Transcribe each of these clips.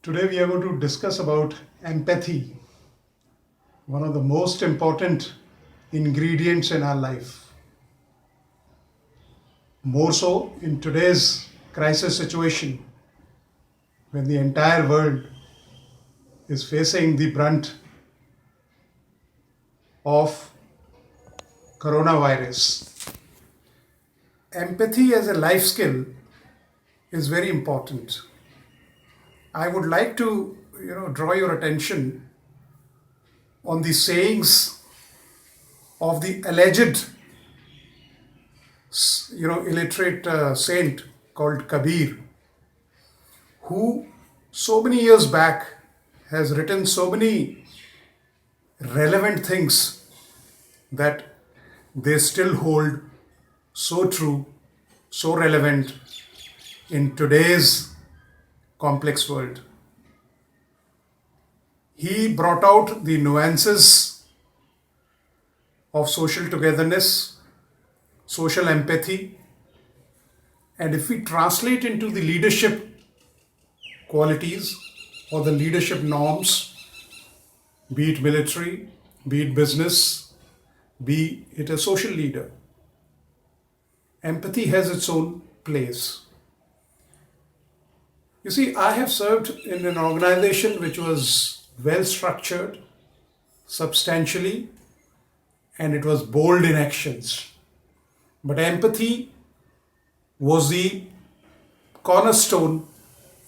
Today we are going to discuss about empathy, one of the most important ingredients in our life. More so in today's crisis situation when the entire world is facing the brunt of coronavirus. Empathy as a life skill is very important. I would like to, draw your attention on the sayings of the alleged illiterate saint called Kabir, who so many years back has written so many relevant things that they still hold so true, so relevant in today's complex world. He brought out the nuances of social togetherness, social empathy, and if we translate into the leadership qualities or the leadership norms, be it military, be it business, be it a social leader, empathy has its own place. You see, I have served in an organization which was well structured, substantially, and it was bold in actions. But empathy was the cornerstone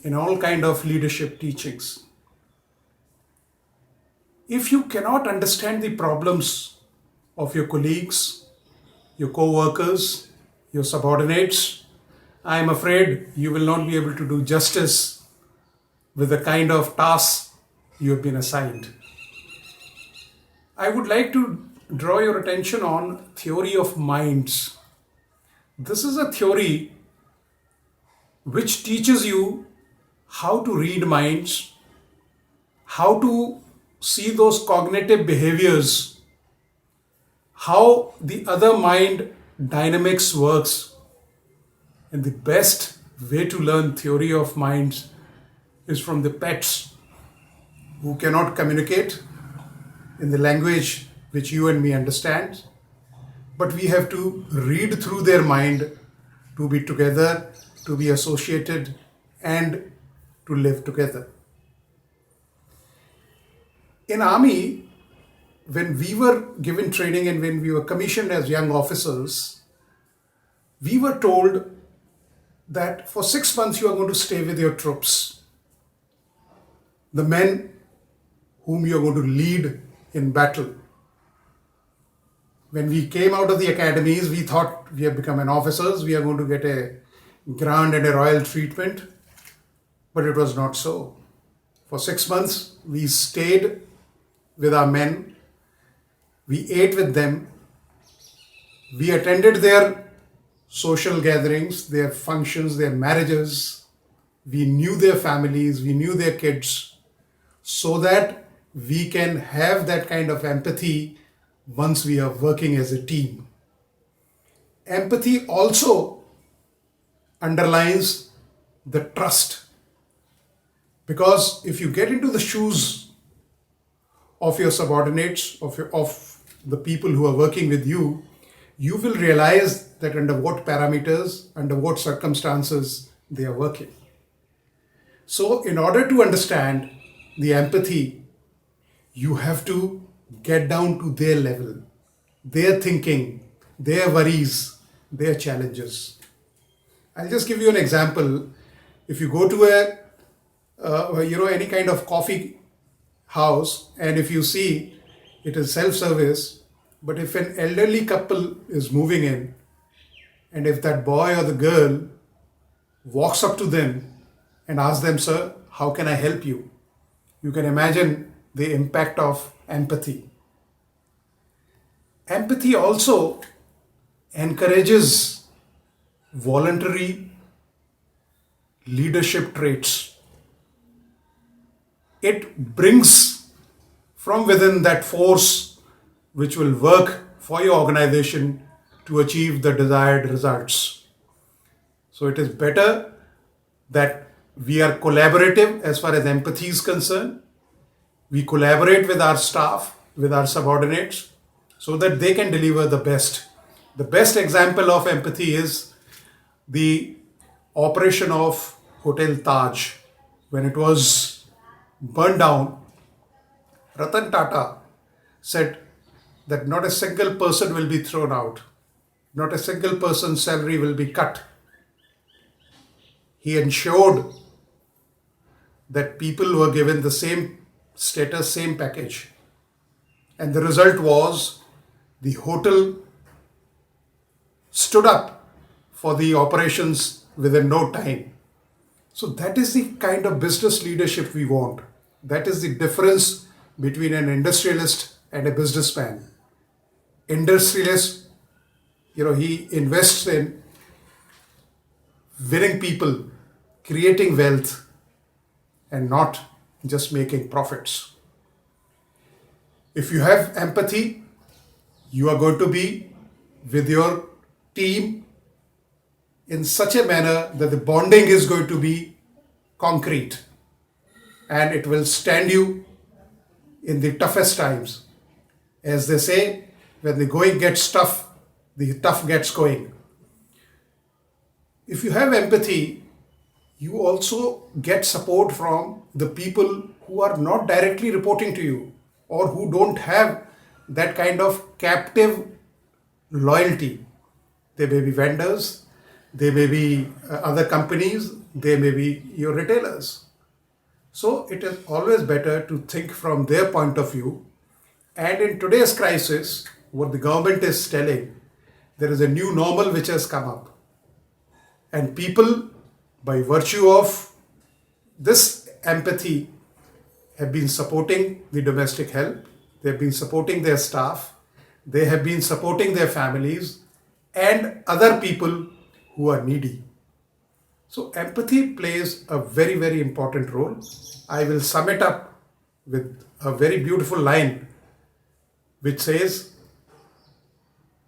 in all kind of leadership teachings. If you cannot understand the problems of your colleagues, your co-workers, your subordinates, I am afraid you will not be able to do justice with the kind of tasks you have been assigned. I would like to draw your attention on theory of minds. This is a theory which teaches you how to read minds, how to see those cognitive behaviors, how the other mind dynamics works. And the best way to learn theory of minds is from the pets who cannot communicate in the language which you and me understand, but we have to read through their mind to be together, to be associated, and to live together. In army, when we were given training and when we were commissioned as young officers, we were told that for 6 months you are going to stay with your troops, the men whom you are going to lead in battle. When we came out of the academies, we thought we have become an officers, we are going to get a grand and a royal treatment, but it was not so. For 6 months, we stayed with our men, we ate with them, we attended their social gatherings, their functions, their marriages, we knew their families, we knew their kids, so that we can have that kind of empathy once we are working as a team. Empathy also underlines the trust, because if you get into the shoes of your subordinates, of the people who are working with you, you will realize that under what parameters, under what circumstances they are working. So in order to understand the empathy, you have to get down to their level, their thinking, their worries, their challenges. I'll just give you an example. If you go to any kind of coffee house, and if you see it is self-service, but if an elderly couple is moving in, and if that boy or the girl walks up to them and asks them, "Sir, how can I help you?" You can imagine the impact of empathy. Empathy also encourages voluntary leadership traits. It brings from within that force which will work for your organization to achieve the desired results. So it is better that We are collaborative as far as empathy is concerned. We collaborate with our staff, with our subordinates, so that they can deliver the best. The best example of empathy is the operation of Hotel Taj. When it was burned down, Ratan Tata said that not a single person will be thrown out, not a single person's salary will be cut. He ensured that people were given the same status, same package. And the result was the hotel stood up for the operations within no time. So that is the kind of business leadership we want. That is the difference between an industrialist and a businessman. Industrialist, he invests in winning people, creating wealth, and not just making profits. If you have empathy, you are going to be with your team in such a manner that the bonding is going to be concrete and it will stand you in the toughest times. As they say, when the going gets tough, the tough gets going. If you have empathy, you also get support from the people who are not directly reporting to you or who don't have that kind of captive loyalty. They may be vendors, they may be other companies, they may be your retailers. So it is always better to think from their point of view. And in today's crisis, what the government is telling, there is a new normal which has come up. And people, by virtue of this empathy, have been supporting the domestic help, they have been supporting their staff, they have been supporting their families and other people who are needy. So empathy plays a very, very important role. I will sum it up with a very beautiful line which says,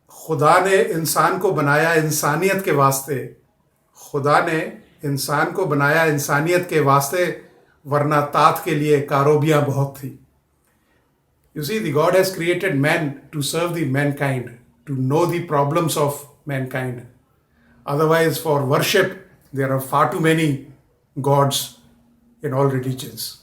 खुदा ने इंसान को बनाया इंसानियत के वास्ते, खुदा ने इंसान को बनाया इंसानियत के वास्ते, वरना तात के लिए कारोबियां बहुत थी. You see, the God has created man to serve the mankind, to know the problems of mankind. Otherwise, for worship, there are far too many gods in all religions.